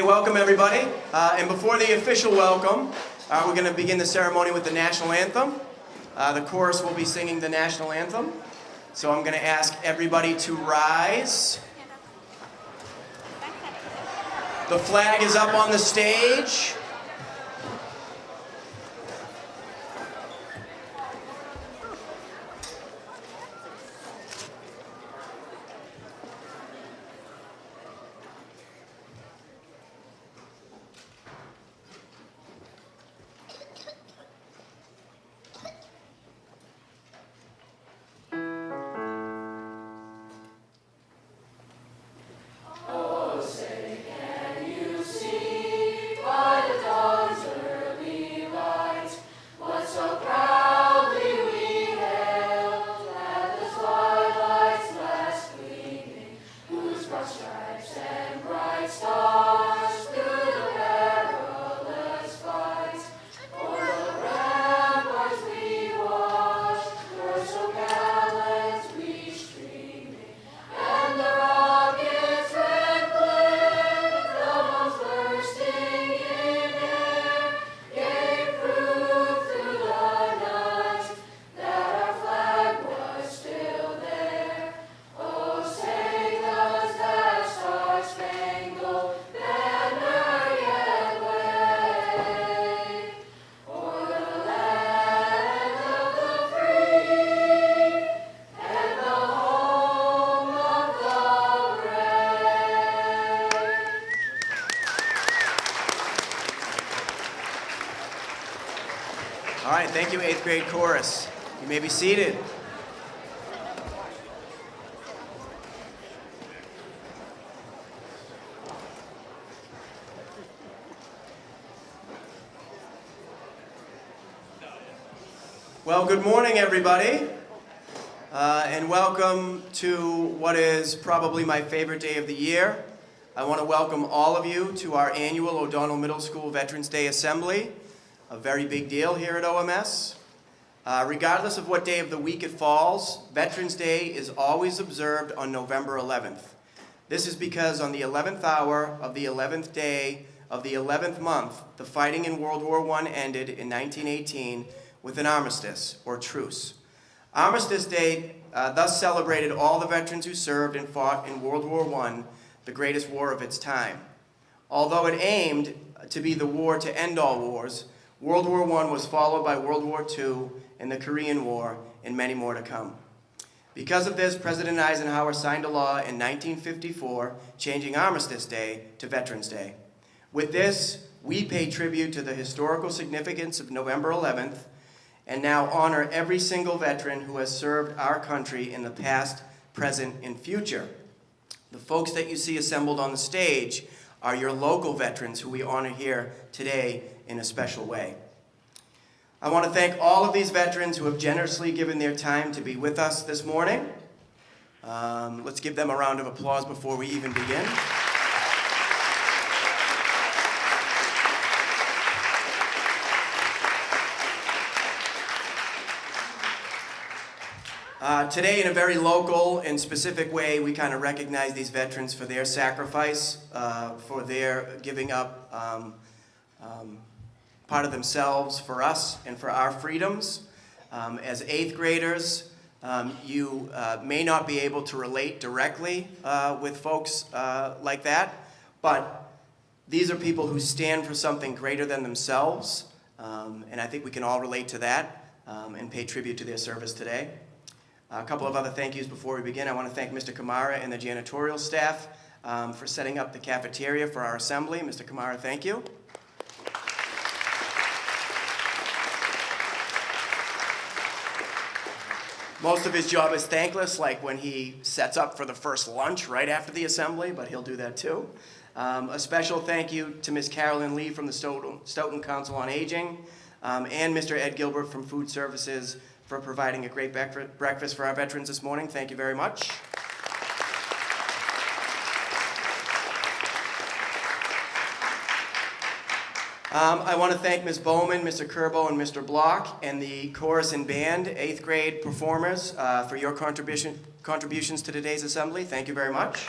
Okay, welcome everybody. And before the official welcome, we're going to begin the ceremony with the national anthem. The chorus will be singing the national anthem. So I'm going to ask everybody to rise. The flag is up on the stage. All right, thank you, 8th grade chorus. You may be seated. Well, good morning, everybody, and welcome to what is probably my favorite day of the year. I want to welcome all of you to our annual O'Donnell Middle School Veterans Day Assembly. A very big deal here at OMS. Regardless of what day of the week it falls, Veterans Day is always observed on November 11th. This is because on the 11th hour of the 11th day of the 11th month, the fighting in World War I ended in 1918 with an armistice, or truce. Armistice Day thus celebrated all the veterans who served and fought in World War I, the greatest war of its time. Although it aimed to be the war to end all wars, World War I was followed by World War II and the Korean War, and many more to come. Because of this, President Eisenhower signed a law in 1954 changing Armistice Day to Veterans Day. With this, we pay tribute to the historical significance of November 11th and now honor every single veteran who has served our country in the past, present, and future. The folks that you see assembled on the stage are your local veterans who we honor here today in a special way. I want to thank all of these veterans who have generously given their time to be with us this morning. Let's give them a round of applause before we even begin. Today, in a very local and specific way, we kind of recognize these veterans for their sacrifice, for their giving up part of themselves for us and for our freedoms. As 8th graders, you may not be able to relate directly with folks like that, but these are people who stand for something greater than themselves, and I think we can all relate to that and pay tribute to their service today. A couple of other thank yous before we begin. I want to thank Mr. Kamara and the janitorial staff for setting up the cafeteria for our assembly. Mr. Kamara, thank you. Most of his job is thankless, like when he sets up for the first lunch right after the assembly, but he'll do that too. A special thank you to Ms. Carolyn Lee from the Stoughton Council on Aging, and Mr. Ed Gilbert from Food Services for providing a great breakfast for our veterans this morning. Thank you very much. I want to thank Ms. Bowman, Mr. Kerbo, and Mr. Block, and the chorus and band, 8th grade performers, for your contributions to today's assembly. Thank you very much.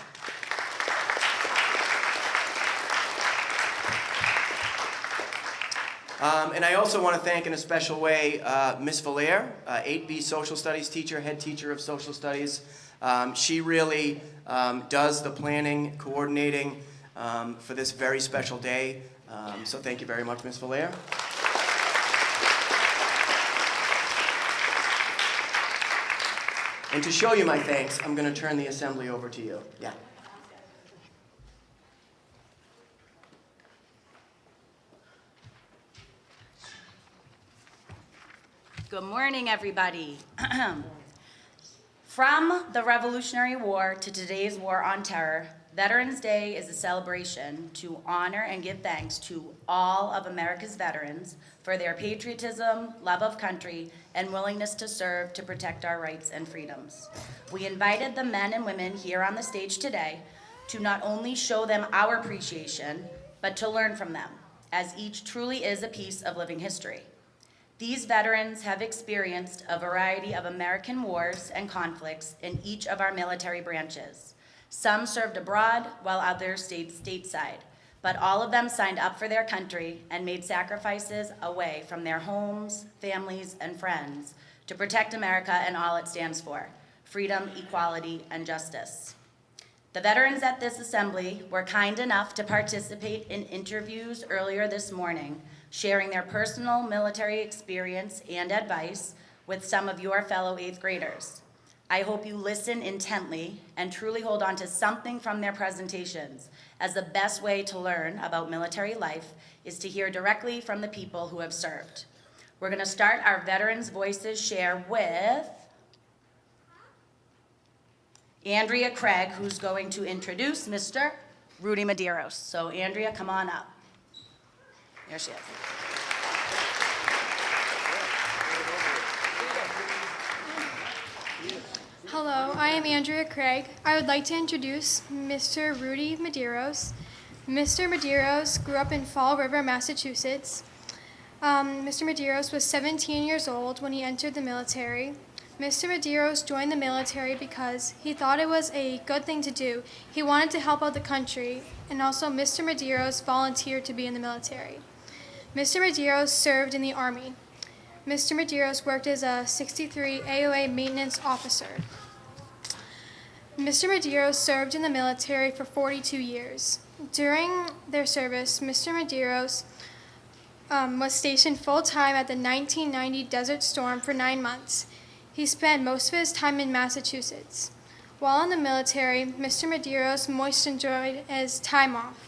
And I also want to thank in a special way Ms. Valaire, 8B Social Studies teacher, head teacher of Social Studies. She really does the planning, coordinating for this very special day. So thank you very much, Ms. Valaire. And to show you my thanks, I'm going to turn the assembly over to you. Yeah. Good morning, everybody. From the Revolutionary War to today's war on terror, Veterans Day is a celebration to honor and give thanks to all of America's veterans for their patriotism, love of country, and willingness to serve to protect our rights and freedoms. We invited the men and women here on the stage today to not only show them our appreciation, but to learn from them, as each truly is a piece of living history. These veterans have experienced a variety of American wars and conflicts in each of our military branches. Some served abroad, while others stayed stateside, but all of them signed up for their country and made sacrifices away from their homes, families, and friends to protect America and all it stands for: freedom, equality, and justice. The veterans at this assembly were kind enough to participate in interviews earlier this morning, sharing their personal military experience and advice with some of your fellow 8th graders. I hope you listen intently and truly hold on to something from their presentations, as the best way to learn about military life is to hear directly from the people who have served. We're going to start our Veterans Voices share with Andrea Craig, who's going to introduce Mr. Rudy Medeiros. So Andrea, come on up. There she is. Hello, I am Andrea Craig. I would like to introduce Mr. Rudy Medeiros. Mr. Medeiros grew up in Fall River, Massachusetts. Mr. Medeiros was 17 years old when he entered the military. Mr. Medeiros joined the military because he thought it was a good thing to do. He wanted to help out the country, and also Mr. Medeiros volunteered to be in the military. Mr. Medeiros served in the Army. Mr. Medeiros worked as a 63 AOA maintenance officer. Mr. Medeiros served in the military for 42 years. During their service, Mr. Medeiros was stationed full-time at the 1990 Desert Storm for 9 months. He spent most of his time in Massachusetts. While in the military, Mr. Medeiros most enjoyed his time off.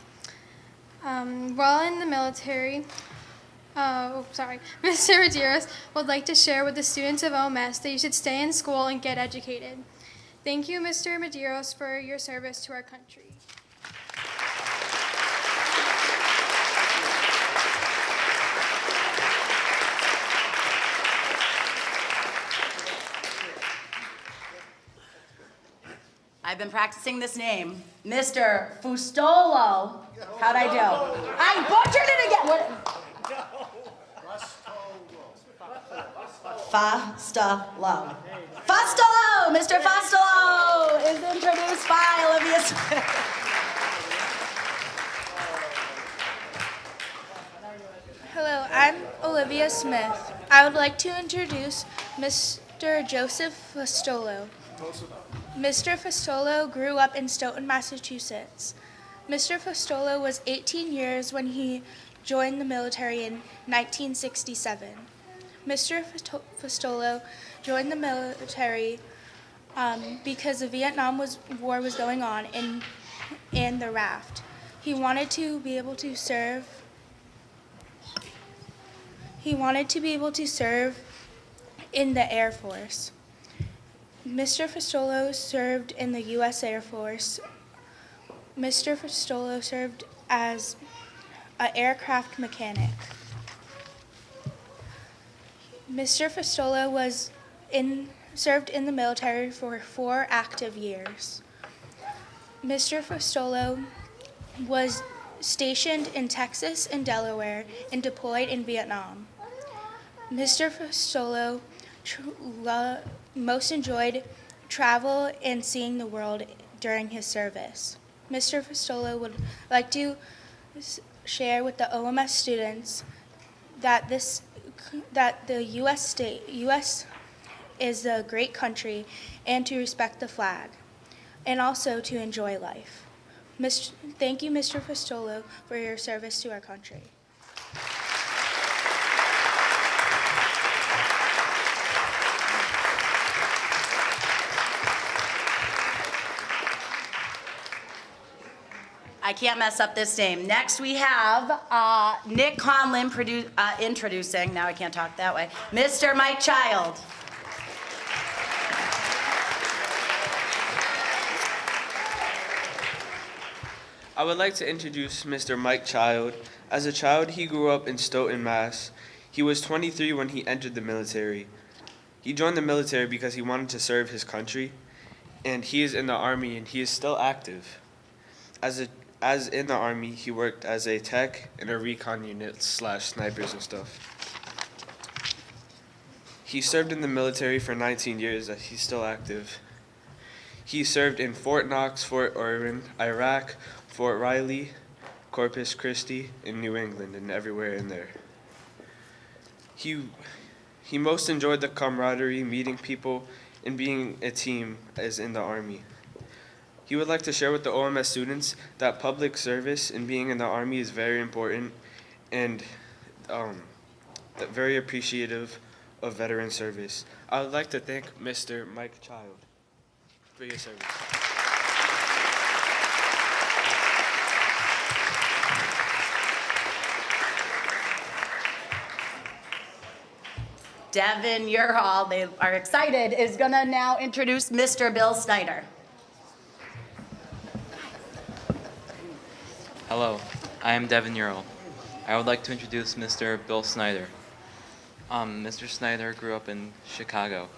While in the military, Mr. Medeiros would like to share with the students of OMS that you should stay in school and get educated. Thank you, Mr. Medeiros, for your service to our country. I've been practicing this name, Mr. Fustolo. How'd I do? I butchered it again. What? Fustolo. Fustolo! Mr. Fustolo is introduced by Olivia Smith. Hello, I'm Olivia Smith. I would like to introduce Mr. Joseph Fustolo. Mr. Fustolo grew up in Stoughton, Massachusetts. Mr. Fustolo was 18 years when he joined the military in 1967. Mr. Fustolo joined the military because the Vietnam War was going on in the raft. He wanted to be able to serve. He wanted to be able to serve in the Air Force. Mr. Fustolo served in the U.S. Air Force. Mr. Fustolo served as an aircraft mechanic. Mr. Fustolo served in the military for 4 active years. Mr. Fustolo was stationed in Texas and Delaware and deployed in Vietnam. Mr. Fustolo most enjoyed travel and seeing the world during his service. Mr. Fustolo would like to share with the OMS students that the U.S. is a great country, and to respect the flag, and also to enjoy life. Thank you, Mr. Fistolo, for your service to our country. I can't mess up this name. Next, we have Nick Conlon introducing, now I can't talk that way, Mr. Mike Child. I would like to introduce Mr. Mike Child. As a child, he grew up in Stoughton, Mass. He was 23 when he entered the military. He joined the military because he wanted to serve his country, and he is in the Army and he is still active. As in the Army, he worked as a tech in a recon unit / snipers and stuff. He served in the military for 19 years, as he's still active. He served in Fort Knox, Fort Irwin, Iraq, Fort Riley, Corpus Christi, in New England, and everywhere in there. He most enjoyed the camaraderie, meeting people, and being a team as in the Army. He would like to share with the OMS students that public service and being in the Army is very important, and very appreciative of veteran service. I would like to thank Mr. Mike Child for your service. Devin, you're all, they are excited, is gonna now introduce Mr. Bill Schneider. Hello, I am Devin Ural. I would like to introduce Mr. Bill Schneider. Mr. Schneider grew up in Chicago.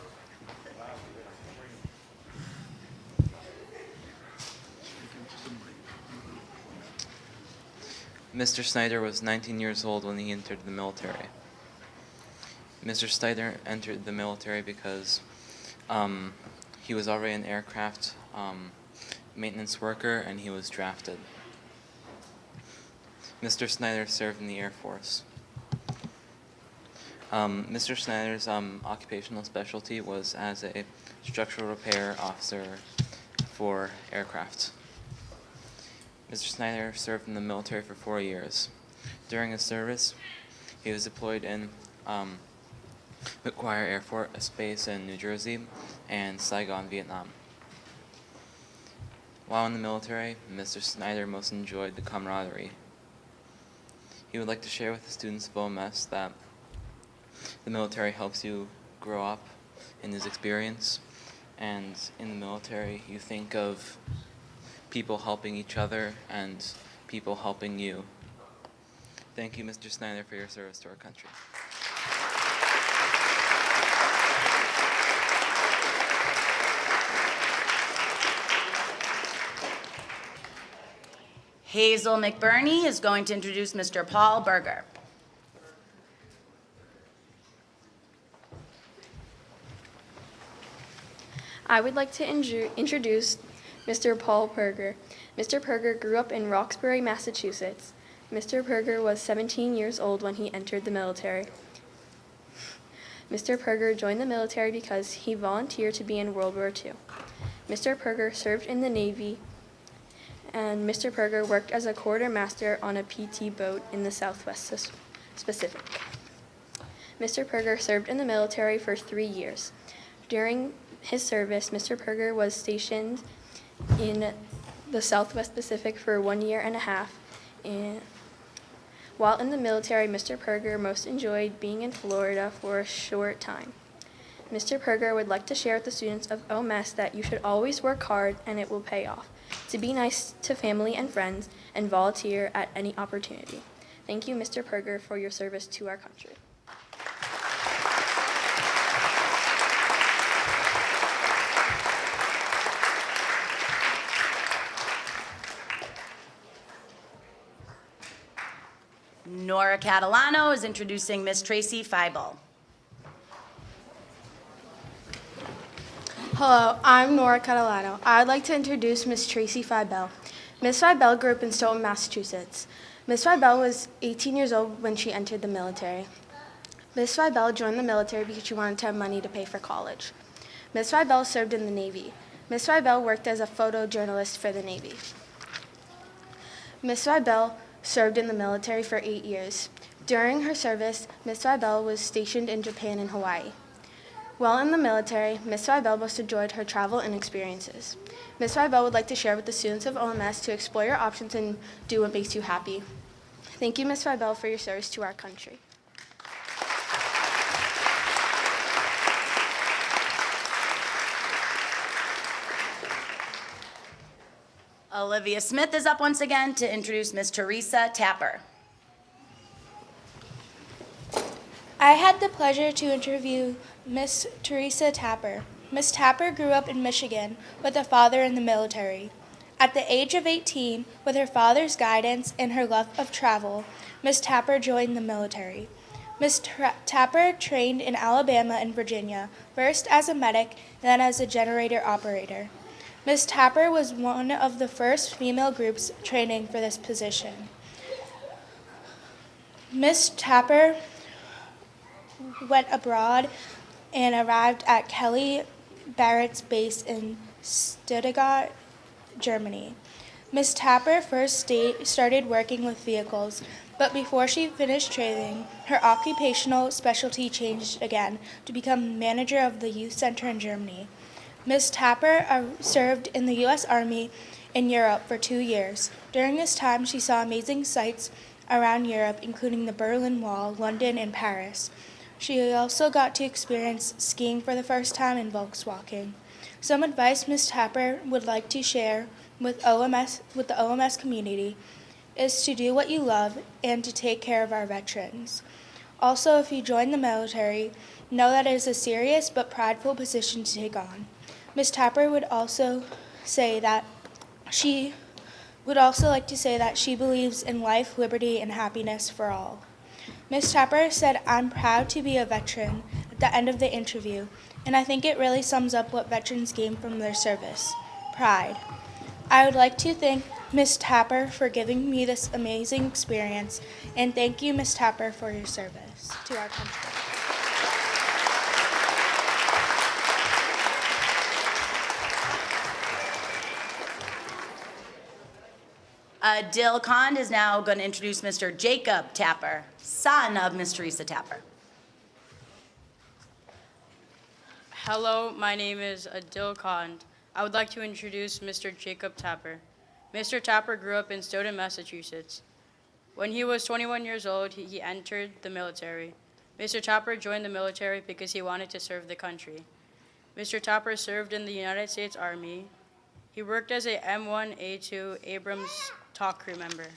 Mr. Schneider was 19 years old when he entered the military. Mr. Schneider entered the military because he was already an aircraft maintenance worker and he was drafted. Mr. Schneider served in the Air Force. Mr. Schneider's occupational specialty was as a structural repair officer for aircraft. Mr. Schneider served in the military for 4 years. During his service, he was deployed in McGuire Air Force Base in New Jersey and Saigon, Vietnam. While in the military, Mr. Schneider most enjoyed the camaraderie. He would like to share with the students of OMS that the military helps you grow up in his experience, and in the military you think of people helping each other and people helping you. Thank you, Mr. Schneider, for your service to our country. Hazel McBurney is going to introduce Mr. Paul Berger. I would like to introduce Mr. Paul Berger. Mr. Berger grew up in Roxbury, Massachusetts. Mr. Berger was 17 years old when he entered the military. Mr. Berger joined the military because he volunteered to be in World War II. Mr. Berger served in the Navy, and Mr. Berger worked as a quartermaster on a PT boat in the Southwest Pacific. Mr. Berger served in the military for 3 years. During his service, Mr. Berger was stationed in the Southwest Pacific for 1 year and a half. And while in the military, Mr. Berger most enjoyed being in Florida for a short time. Mr. Berger would like to share with the students of OMS that you should always work hard and it will pay off, to be nice to family and friends, and volunteer at any opportunity. Thank you, Mr. Berger, for your service to our country. Nora Catalano is introducing Miss Tracey Fybel. Hello, I'm Nora Catalano. I'd like to introduce Miss Tracey Fybel. Miss Fybel grew up in Stoughton, Massachusetts. Miss Fybel was 18 years old when she entered the military. Miss Fybel joined the military because she wanted to have money to pay for college. Miss Fybel served in the Navy. Miss Fybel worked as a photojournalist for the Navy. Miss Fybel served in the military for 8 years. During her service, Miss Fybel was stationed in Japan and Hawaii. While in the military, Miss Fybel most enjoyed her travel and experiences. Miss Fybel would like to share with the students of OMS to explore your options and do what makes you happy. Thank you, Miss Fybel, for your service to our country. Olivia Smith is up once again to introduce Miss Teresa Tapper. I had the pleasure to interview Miss Teresa Tapper. Miss Tapper grew up in Michigan with a father in the military. At the age of 18, with her father's guidance and her love of travel, Miss Tapper joined the military. Miss Tapper trained in Alabama and Virginia, first as a medic, then as a generator operator. Miss Tapper was one of the first female groups training for this position. Miss Tapper went abroad and arrived at Kelly Barrett's base in Stuttgart, Germany. Miss Tapper first started working with vehicles, but before she finished training, her occupational specialty changed again to become manager of the youth center in Germany. Miss Tapper served in the U.S. Army in Europe for 2 years. During this time, she saw amazing sights around Europe, including the Berlin Wall, London, and Paris. She also got to experience skiing for the first time and Volkswalking. Some advice Miss Tapper would like to share with the OMS community is to do what you love and to take care of our veterans. Also, if you join the military, know that it is a serious but prideful position to take on. Miss Tapper would also say that she believes in life, liberty, and happiness for all. Miss Tapper said, "I'm proud to be a veteran," at the end of the interview, and I think it really sums up what veterans gain from their service: pride. I would like to thank Miss Tapper for giving me this amazing experience, and thank you, Miss Tapper, for your service to our country. Dill Khan is now going to introduce Mr. Jacob Tapper, son of Miss Teresa Tapper. Hello, my name is Adil Khan. I would like to introduce Mr. Jacob Tapper. Mr. Tapper grew up in Stoughton, Massachusetts. When he was 21 years old, he entered the military. Mr. Tapper joined the military because he wanted to serve the country. Mr. Tapper served in the United States Army. He worked as a M1A2 Abrams talk crew member.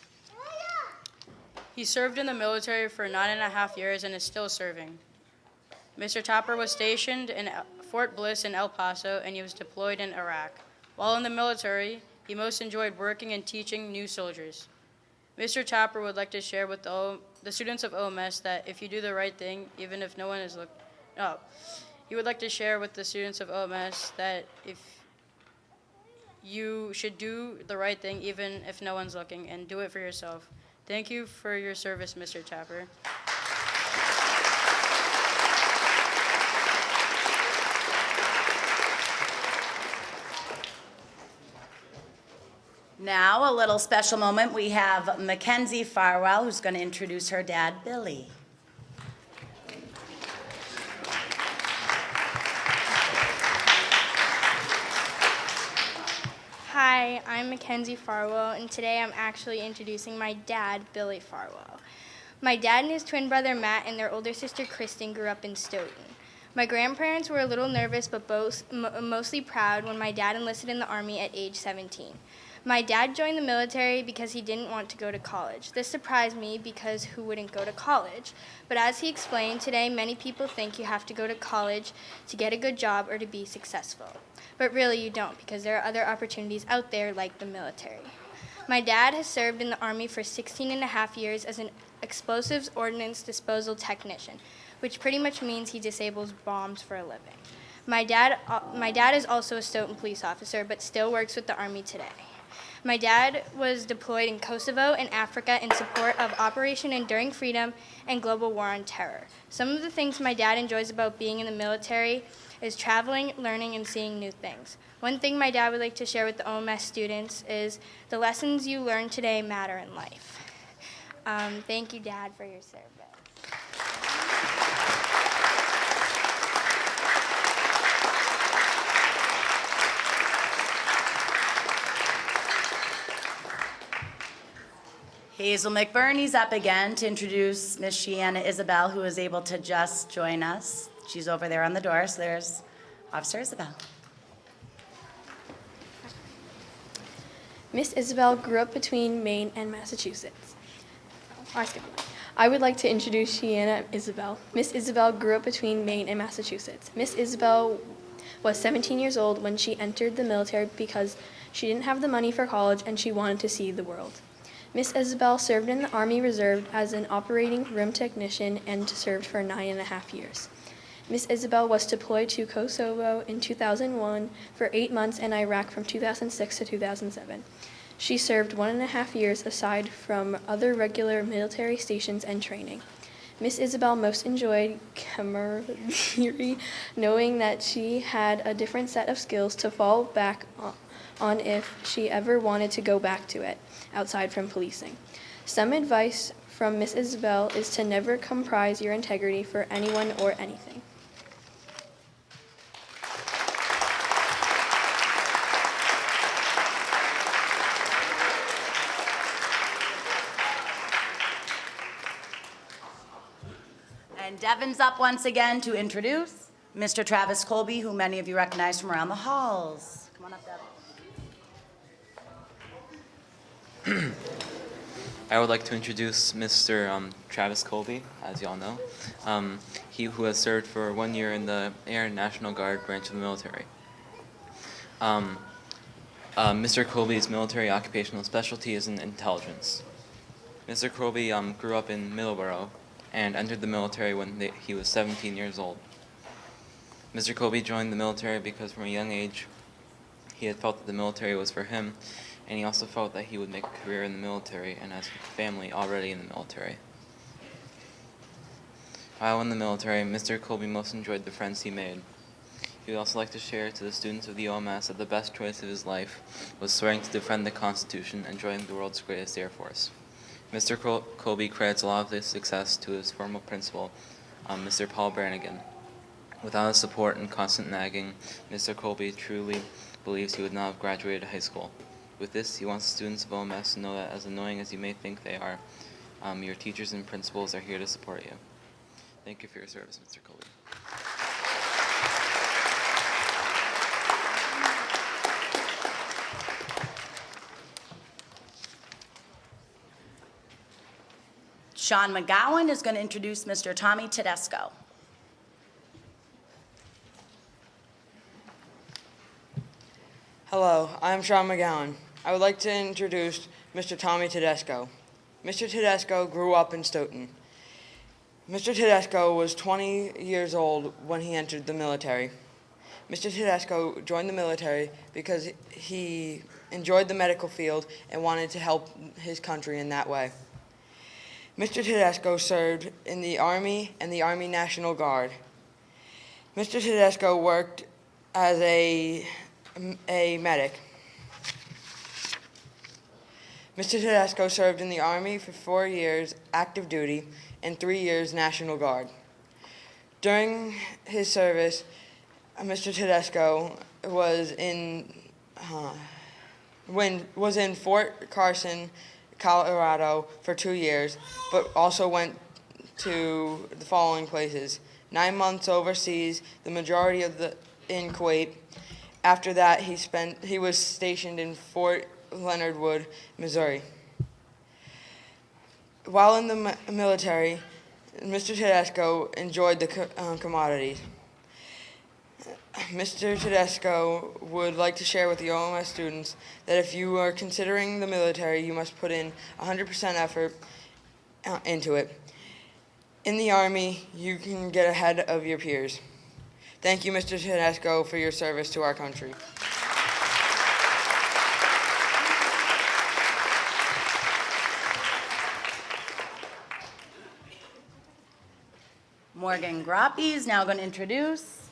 He served in the military for 9.5 years and is still serving. Mr. Tapper was stationed in Fort Bliss in El Paso, and he was deployed in Iraq. While in the military, he most enjoyed working and teaching new soldiers. Mr. Tapper would like to share with the students of OMS that if you do the right thing, even if no one is looking, he would like to share with the students of OMS that if you should do the right thing even if no one's looking, and do it for yourself. Thank you for your service, Mr. Tapper. Now, a little special moment. We have Mackenzie Farwell, who's going to introduce her dad, Billy. Hi, I'm Mackenzie Farwell, and today I'm actually introducing my dad, Billy Farwell. My dad and his twin brother Matt and their older sister Kristen grew up in Stoughton. My grandparents were a little nervous but mostly proud when my dad enlisted in the Army at age 17. My dad joined the military because he didn't want to go to college. This surprised me because who wouldn't go to college? But as he explained today, many people think you have to go to college to get a good job or to be successful. But really you don't, because there are other opportunities out there like the military. My dad has served in the Army for 16.5 years as an explosives ordnance disposal technician, which pretty much means he disables bombs for a living. My dad is also a Stoughton police officer, but still works with the Army today. My dad was deployed in Kosovo and Africa in support of Operation Enduring Freedom and Global War on Terror. Some of the things my dad enjoys about being in the military is traveling, learning, and seeing new things. One thing my dad would like to share with the OMS students is the lessons you learn today matter in life. Thank you, Dad, for your service. Hazel McBurney's up again to introduce Miss Shiana Isabel, who is able to just join us. She's over there on the door, so there's Officer Isabel. Miss Isabel grew up between Maine and Massachusetts. I would like to introduce Shiana Isabel. Miss Isabel grew up between Maine and Massachusetts. Miss Isabel was 17 years old when she entered the military because she didn't have the money for college and she wanted to see the world. Miss Isabel served in the Army Reserve as an operating room technician and served for 9.5 years. Miss Isabel was deployed to Kosovo in 2001 for 8 months and Iraq from 2006 to 2007. She served 1.5 years aside from other regular military stations and training. Miss Isabel most enjoyed camaraderie, knowing that she had a different set of skills to fall back on if she ever wanted to go back to it, outside from policing. Some advice from Miss Isabel is to never compromise your integrity for anyone or anything. And Devin's up once again to introduce Mr. Travis Colby, who many of you recognize from around the halls. Come on up, Devin. I would like to introduce Mr. Travis Colby, as y'all know. He who has served for 1 year in the Air National Guard branch of the military. Mr. Colby's military occupational specialty is in intelligence. Mr. Colby grew up in Middleborough and entered the military when he was 17 years old. Mr. Colby joined the military because from a young age he had felt that the military was for him, and he also felt that he would make a career in the military and has family already in the military. While in the military, Mr. Colby most enjoyed the friends he made. He would also like to share to the students of the OMS that the best choice of his life was swearing to defend the Constitution and joining the world's greatest Air Force. Mr. Colby credits a lot of this success to his former principal, Mr. Paul Brannigan. Without his support and constant nagging, Mr. Colby truly believes he would not have graduated high school. With this, he wants students of OMS to know that as annoying as you may think they are, your teachers and principals are here to support you. Thank you for your service, Mr. Colby. Sean McGowan is going to introduce Mr. Tommy Tadesco. Hello, I'm Sean McGowan. I would like to introduce Mr. Tommy Tadesco. Mr. Tadesco grew up in Stoughton. Mr. Tadesco was 20 years old when he entered the military. Mr. Tadesco joined the military because he enjoyed the medical field and wanted to help his country in that way. Mr. Tadesco served in the Army and the Army National Guard. Mr. Tadesco worked as a medic. Mr. Tadesco served in the Army for 4 years active duty and 3 years National Guard. During his service, Mr. Tadesco was in Fort Carson, Colorado for 2 years, but also went to the following places: 9 months overseas, the majority of in Kuwait. After that, he was stationed in Fort Leonard Wood, Missouri. While in the military, Mr. Tadesco enjoyed the commodities. Mr. Tadesco would like to share with the OMS students that if you are considering the military, you must put in 100% effort into it. In the Army, you can get ahead of your peers. Thank you, Mr. Tadesco, for your service to our country. Morgan Groppe is now going to introduce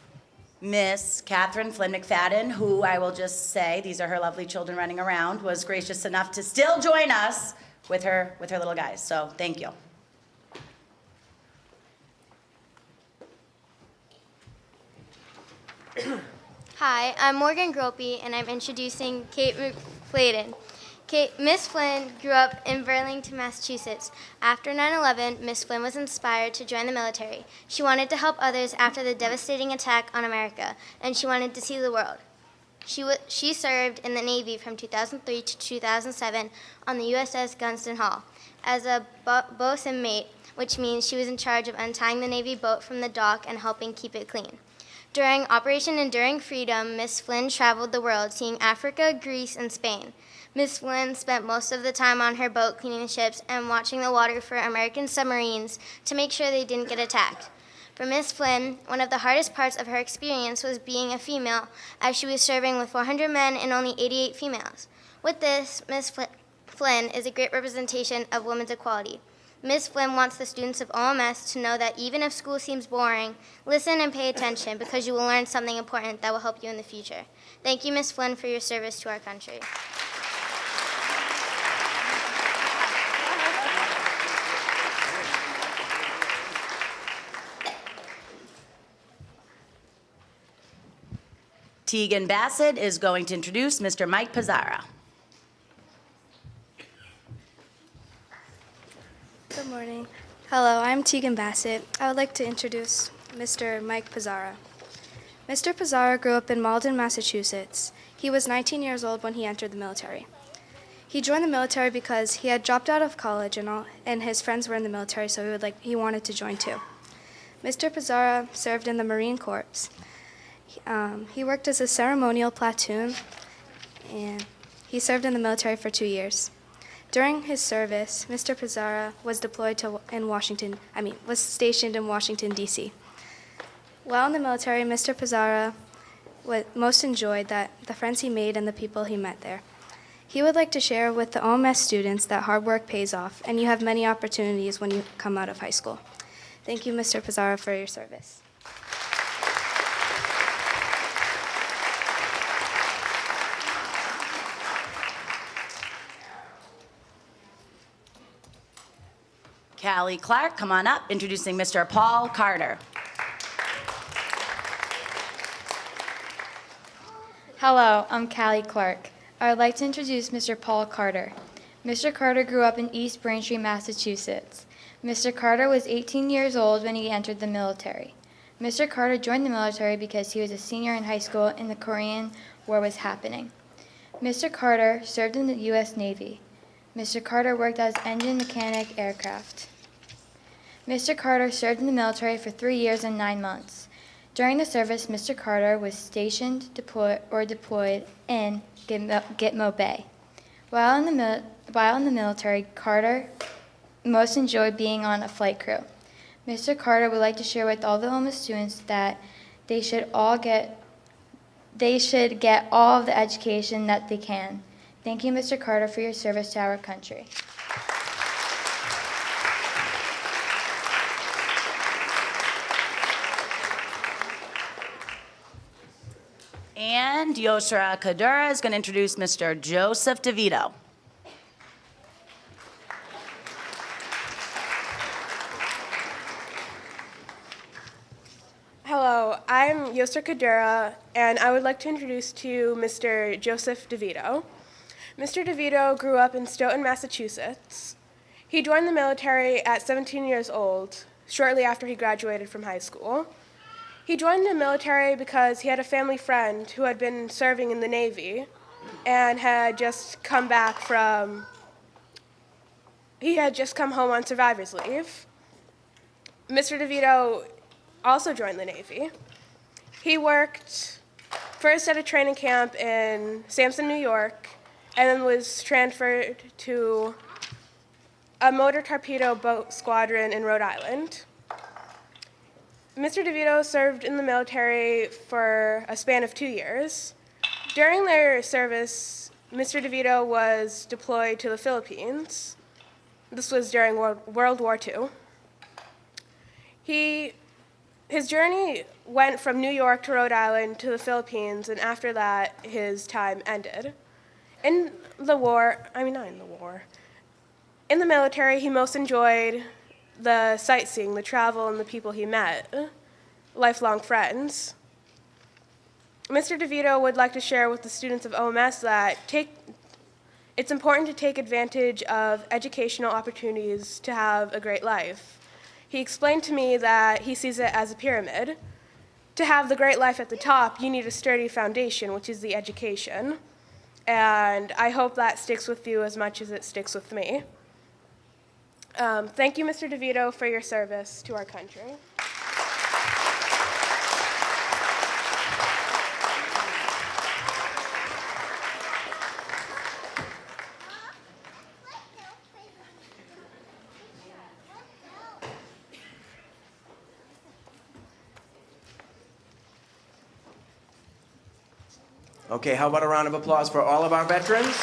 Miss Catherine Flynn Mcfadden, who I will just say, these are her lovely children running around, was gracious enough to still join us with her little guys. So thank you. Hi, I'm Morgan Groppe, and I'm introducing Kate Mcfadden. Miss Flynn grew up in Burlington, Massachusetts. After 9/11, Miss Flynn was inspired to join the military. She wanted to help others after the devastating attack on America, and she wanted to see the world. She served in the Navy from 2003 to 2007 on the USS Gunston Hall as a bosun mate, which means she was in charge of untying the Navy boat from the dock and helping keep it clean. During Operation Enduring Freedom, Miss Flynn traveled the world, seeing Africa, Greece, and Spain. Miss Flynn spent most of the time on her boat cleaning the ships and watching the water for American submarines to make sure they didn't get attacked. For Miss Flynn, one of the hardest parts of her experience was being a female, as she was serving with 400 men and only 88 females. With this, Miss Flynn is a great representation of women's equality. Ms. Flynn wants the students of OMS to know that even if school seems boring, listen and pay attention because you will learn something important that will help you in the future. Thank you, Ms. Flynn, for your service to our country. Tegan Bassett is going to introduce Mr. Mike Pizarro. Good morning. Hello, I'm Tegan Bassett. I would like to introduce Mr. Mike Pizarro. Mr. Pizarro grew up in Malden, Massachusetts. He was 19 years old when he entered the military. He joined the military because he had dropped out of college and his friends were in the military, so he wanted to join too. Mr. Pizarro served in the Marine Corps. He worked as a ceremonial platoon, and he served in the military for 2 years. During his service, Mr. Pizarro was stationed in Washington, D.C. While in the military, Mr. Pizarro most enjoyed the friends he made and the people he met there. He would like to share with the OMS students that hard work pays off, and you have many opportunities when you come out of high school. Thank you, Mr. Pizarro, for your service. Callie Clark, come on up, introducing Mr. Paul Carter. Hello, I'm Callie Clark. I would like to introduce Mr. Paul Carter. Mr. Carter grew up in East Braintree, Massachusetts. Mr. Carter was 18 years old when he entered the military. Mr. Carter joined the military because he was a senior in high school and the Korean War was happening. Mr. Carter served in the U.S. Navy. Mr. Carter worked as engine mechanic aircraft. Mr. Carter served in the military for 3 years and 9 months. During the service, Mr. Carter was stationed, deployed in Gitmo Bay. While in the military, Carter most enjoyed being on a flight crew. Mr. Carter would like to share with all the OMS students that they should get all of the education that they can. Thank you, Mr. Carter, for your service to our country. And Yosra Kadura is going to introduce Mr. Joseph Devito. Hello, I'm Yosra Kadura, and I would like to introduce to you Mr. Joseph Devito. Mr. Devito grew up in Stoughton, Massachusetts. He joined the military at 17 years old, shortly after he graduated from high school. He joined the military because he had a family friend who had been serving in the Navy and had just come home on survivor's leave. Mr. Devito also joined the Navy. He worked first at a training camp in Sampson, New York, and then was transferred to a motor torpedo boat squadron in Rhode Island. Mr. Devito served in the military for a span of 2 years. During their service, Mr. Devito was deployed to the Philippines. This was during World War II. He His journey went from New York to Rhode Island to the Philippines, and after that, his time ended. In the military, he most enjoyed the sightseeing, the travel, and the people he met, lifelong friends. Mr. Devito would like to share with the students of OMS that it's important to take advantage of educational opportunities to have a great life. He explained to me that he sees it as a pyramid. To have the great life at the top, you need a sturdy foundation, which is the education. And I hope that sticks with you as much as it sticks with me. Thank you, Mr. Devito, for your service to our country. Okay, how about a round of applause for all of our veterans?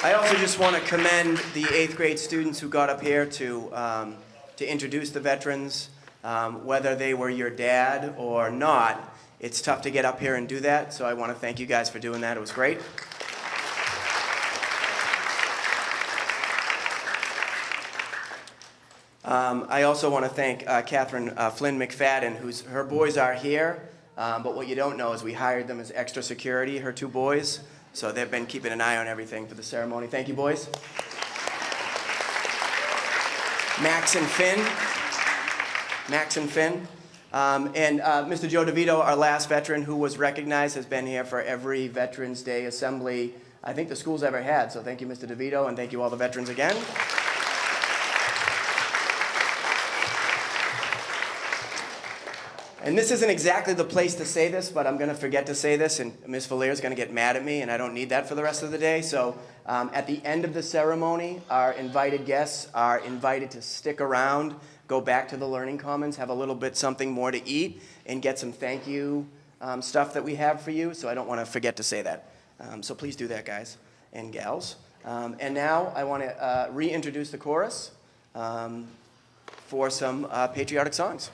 I also just want to commend the 8th grade students who got up here to introduce the veterans. Whether they were your dad or not, it's tough to get up here and do that, so I want to thank you guys for doing that. It was great. I also want to thank Catherine Flynn Mcfadden, her boys are here, but what you don't know is we hired them as extra security, her 2 boys, so they've been keeping an eye on everything for the ceremony. Thank you, boys. Max and Finn. And Mr. Joe Devito, our last veteran who was recognized, has been here for every Veterans Day Assembly I think the school's ever had, so thank you, Mr. Devito, and thank you all the veterans again. And this isn't exactly the place to say this, but I'm going to forget to say this, and Ms. Valier is going to get mad at me, and I don't need that for the rest of the day. So at the end of the ceremony, our invited guests are invited to stick around, go back to the Learning Commons, have a little bit something more to eat, and get some thank you stuff that we have for you. So I don't want to forget to say that. So please do that, guys and gals. And now I want to reintroduce the chorus for some patriotic songs.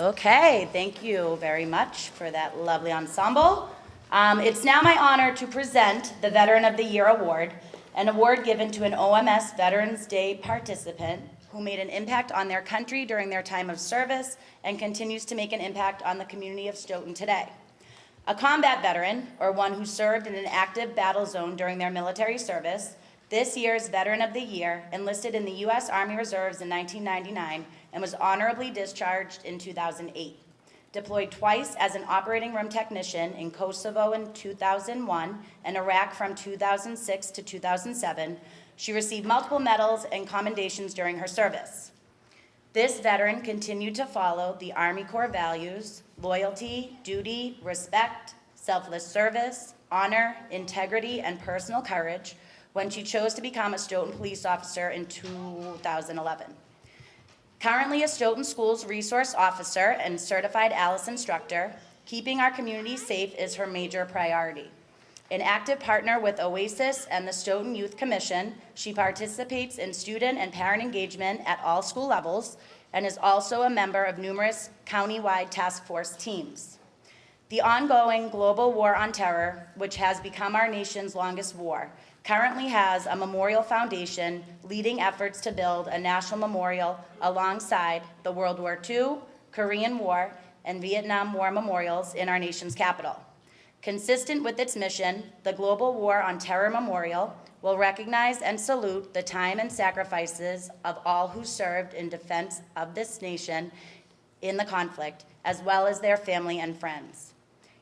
Okay, thank you very much for that lovely ensemble. It's now my honor to present the Veteran of the Year Award, an award given to an OMS Veterans Day participant who made an impact on their country during their time of service and continues to make an impact on the community of Stoughton today. A combat veteran, or one who served in an active battle zone during their military service, this year's Veteran of the Year enlisted in the U.S. Army Reserves in 1999 and was honorably discharged in 2008. Deployed twice as an operating room technician in Kosovo in 2001 and Iraq from 2006 to 2007, she received multiple medals and commendations during her service. This veteran continued to follow the Army Corps values: loyalty, duty, respect, selfless service, honor, integrity, and personal courage when she chose to become a Stoughton police officer in 2011. Currently a Stoughton Schools Resource Officer and Certified ALICE instructor, keeping our community safe is her major priority. An active partner with OASIS and the Stoughton Youth Commission, she participates in student and parent engagement at all school levels and is also a member of numerous county-wide task force teams. The ongoing global war on terror, which has become our nation's longest war, currently has a memorial foundation leading efforts to build a national memorial alongside the World War II, Korean War, and Vietnam War memorials in our nation's capital. Consistent with its mission, the Global War on Terror Memorial will recognize and salute the time and sacrifices of all who served in defense of this nation in the conflict, as well as their family and friends.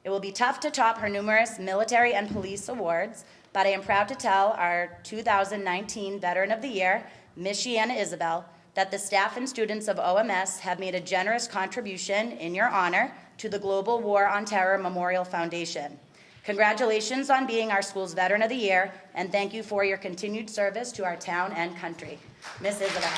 It will be tough to top her numerous military and police awards, but I am proud to tell our 2019 Veteran of the Year, Miss Shiana Isabel, that the staff and students of OMS have made a generous contribution in your honor to the Global War on Terror Memorial Foundation. Congratulations on being our school's Veteran of the Year, and thank you for your continued service to our town and country. Miss Isabel.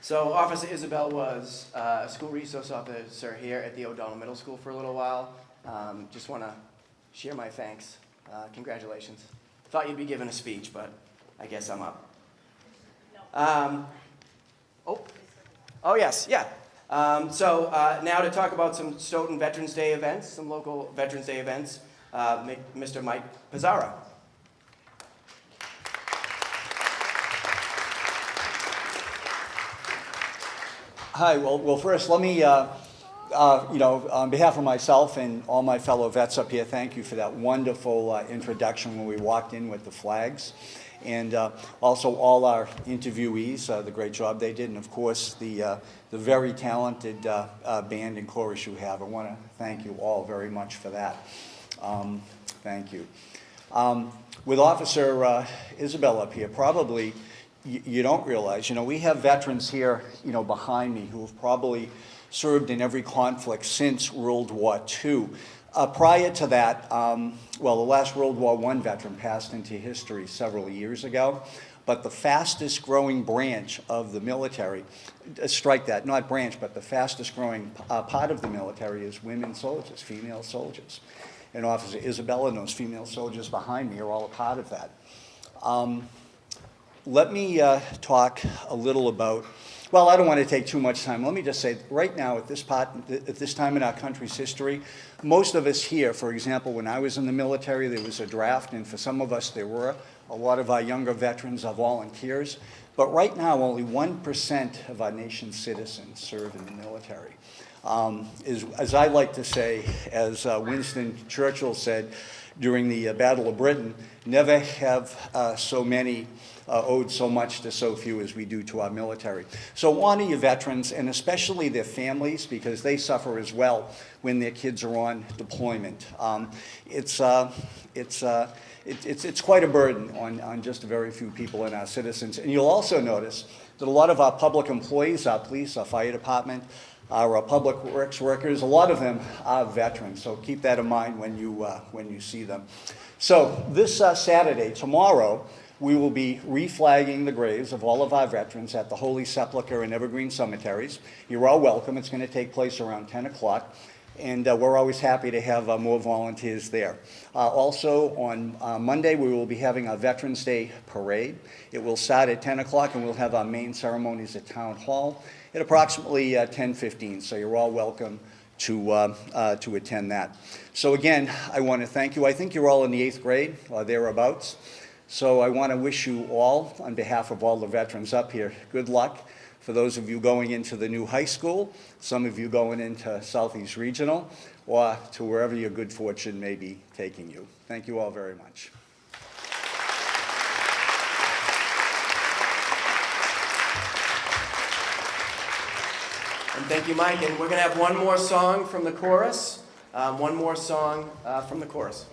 So Officer Isabel was a school resource officer here at the O'Donnell Middle School for a little while. Just want to share my thanks. Congratulations. Thought you'd be giving a speech, but I guess I'm up. Oh yes, yeah. Now to talk about some Stoughton Veterans Day events, some local Veterans Day events, Mr. Mike Pizarro. Hi, well, first, let me, on behalf of myself and all my fellow vets up here, thank you for that wonderful introduction when we walked in with the flags. And also all our interviewees, the great job they did, and of course, the very talented band and chorus you have. I want to thank you all very much for that. Thank you. With Officer Isabel up here, probably you don't realize, we have veterans here, behind me who have probably served in every conflict since World War II. Prior to that, the last World War I veteran passed into history several years ago, but the fastest growing branch of the military, strike that, not branch, but the fastest growing part of the military is women soldiers, female soldiers. And Officer Isabella and those female soldiers behind me are all a part of that. Let me talk a little about, I don't want to take too much time. Let me just say, right now, at this time in our country's history, most of us here, for example, when I was in the military, there was a draft, and for some of us, there were a lot of our younger veterans are volunteers. But right now, only 1% of our nation's citizens serve in the military. As I like to say, as Winston Churchill said, during the Battle of Britain, never have so many owed so much to so few as we do to our military. So honor your veterans, and especially their families, because they suffer as well when their kids are on deployment. It's quite a burden on just a very few people and our citizens. And you'll also notice that a lot of our public employees, our police, our fire department, our public works workers, a lot of them are veterans. So keep that in mind when you see them. So this Saturday, tomorrow, we will be reflagging the graves of all of our veterans at the Holy Sepulchre and Evergreen Cemeteries. You're all welcome. It's going to take place around 10 o'clock. And we're always happy to have more volunteers there. Also, on Monday, we will be having our Veterans Day Parade. It will start at 10 o'clock, and we'll have our main ceremonies at Town Hall at approximately 10:15. So you're all welcome to attend that. So again, I want to thank you. I think you're all in the 8th grade or thereabouts. So I want to wish you all, on behalf of all the veterans up here, good luck. For those of you going into the new high school, some of you going into Southeast Regional, or to wherever your good fortune may be taking you. Thank you all very much. And thank you, Mike. And we're going to have one more song from the chorus. One more song from the chorus.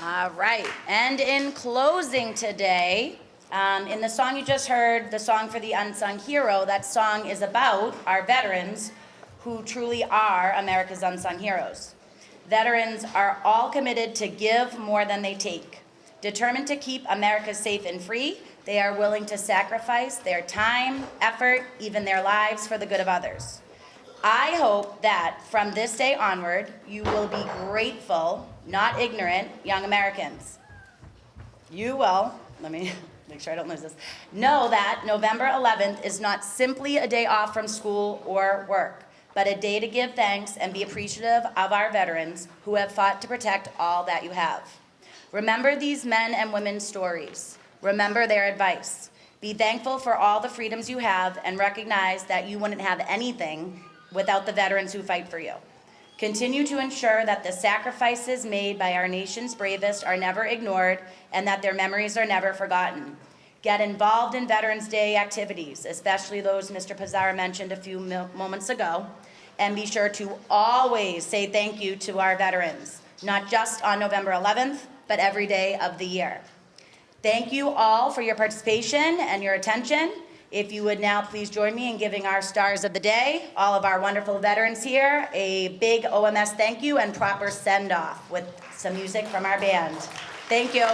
All right, and in closing today, in the song you just heard, the song for the unsung hero, that song is about our veterans who truly are America's unsung heroes. Veterans are all committed to give more than they take. Determined to keep America safe and free, they are willing to sacrifice their time, effort, even their lives for the good of others. I hope that from this day onward, you will be grateful, not ignorant, young Americans. You will, let me make sure I don't lose this, know that November 11th is not simply a day off from school or work, but a day to give thanks and be appreciative of our veterans who have fought to protect all that you have. Remember these men and women's stories. Remember their advice. Be thankful for all the freedoms you have and recognize that you wouldn't have anything without the veterans who fight for you. Continue to ensure that the sacrifices made by our nation's bravest are never ignored and that their memories are never forgotten. Get involved in Veterans Day activities, especially those Mr. Pizarro mentioned a few moments ago, and be sure to always say thank you to our veterans, not just on November 11th, but every day of the year. Thank you all for your participation and your attention. If you would now please join me in giving our stars of the day, all of our wonderful veterans here, a big OMS thank you and proper send-off with some music from our band. Thank you.